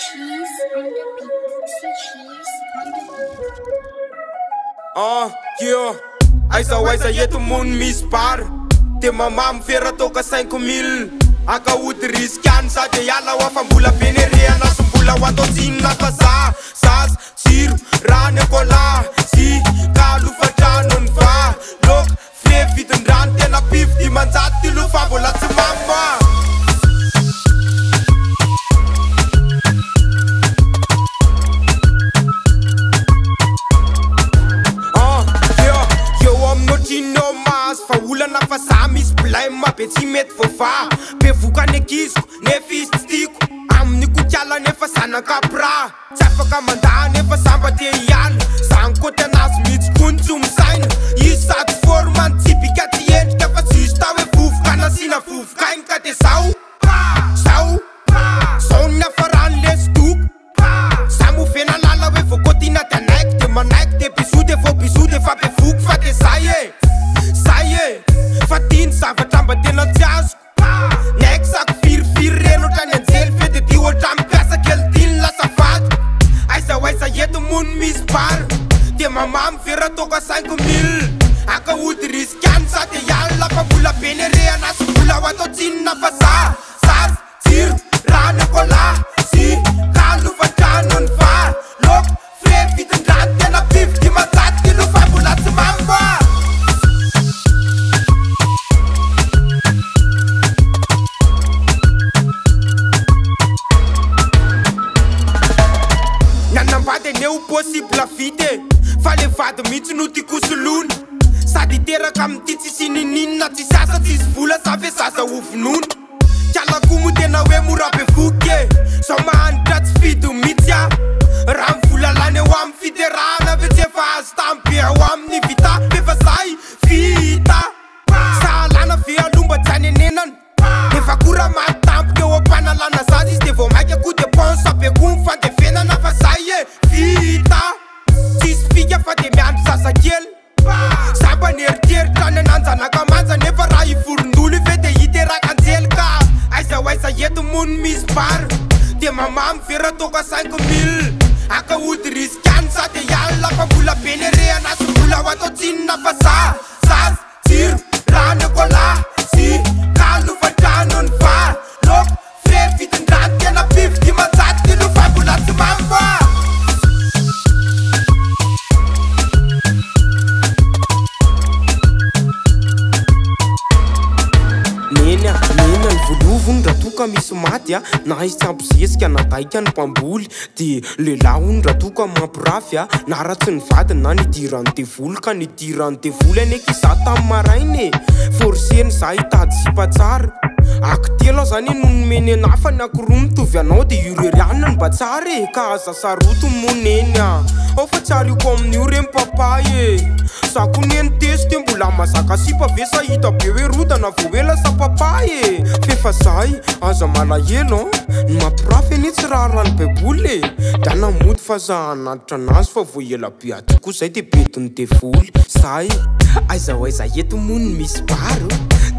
cheese on the beat. See cheese on the beat. Yeah. Aiza yetu mun mispar. Te mama mfera toka 5,000. Akauti riskan sa te yala wa fambula penerea na sumbula wa tozin na fasa. Sas sir rane kola si kalu fatanon fa. Lok flevit en rante na 50 manzati lu favola se mama. No mas faula na fasamis Blem ma peti met fofa pe vuka ne kisko ne fistiko amni kuchala ne fasana kapra tsafaka manda ne fasamba te yal sanko tenas mit kunzum sein isat forman tipika tient ka fasista we fuf kana sina fuf kain ka te sau sonna faran les tuk samu fena lala we fokotina tanek te manek te pisude fa pe fuk fa te saye Fatin sa fatamba tena tiasco Next ak fir reno tanya zel fete ti o tam pesa kel tin la safat Aiza yetu mun mispar Te mamam fera toka 5,000 Aka utris kansa te yalla pabula penerea na sukula wato tin na fasa Sas sir rana kola si kalu fatanon fa Lok flevit en rante na 50 matati lu fabula te mamba Neu possible la fide Fale vado mici nu ti kusulun Sa di tera kam titi sininin na ti sasa ti svula sa ve sasa ufnun Chala kumu tena we mura pe fuke So man that's fidu mitya Ram fula la ne wam fide rana ve te fa stampia wam ni vita Ve fa sai fita Sa lana fia lumba tane nenan Ne fa kura ma tamp ke opana lana sazis Te vo mai ke ku te ponsa pe kum fan te fena na fa sai Vita Tis figlia fate mi-am sasa ghel Samba nertier tane nanza naka manza Neva rai furnuli vede itera cancel ka Aiza yetu mun mispar Te mamam fera toka 5,000 Aka utris kansa te yalla pabula penerea na sukula wato tin na fasa Sas sir rane kola si kalu fatanon fa Lok flevit en rante na 50 manzati lu fabula se mamba Nena volovon raha toka misy maty na izy tsy ampizesika na taika ny mpamboly Dia lelahony raha toka mampirafy na raha tsy nivadiny na nidirany tevoly ka nidirany tevoly aneky iza tamin'ny marainy Forseny za hitady sipatsara Akitelo zany no nomeny anafa ny akoroa mitovy anao dia irereanina ny mba tsara Ka aza saroto moneny Ao fa tsara io ko amin'io rem-papay Sako neny testy mbola mazaka sipa ve sa hita be hoe rodana vo ela sa papay Fefa zay aza malahelo Ny mampirafy anie tsy raha rano baiboly Da namody fa za hanatitra anazy fa vo ela be aty koa zay te betiny tevoly Zay aiza yetu mony misy baro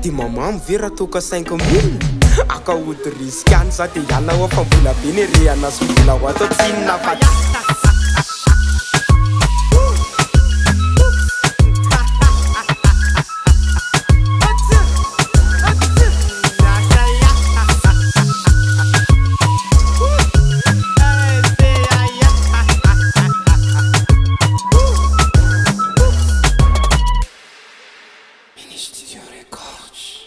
Di mamam vera toka 5,000 Aka ody riskany za te yala wa fa mbola be ny reana sy mbola ho atao tsinona fa Studio Records.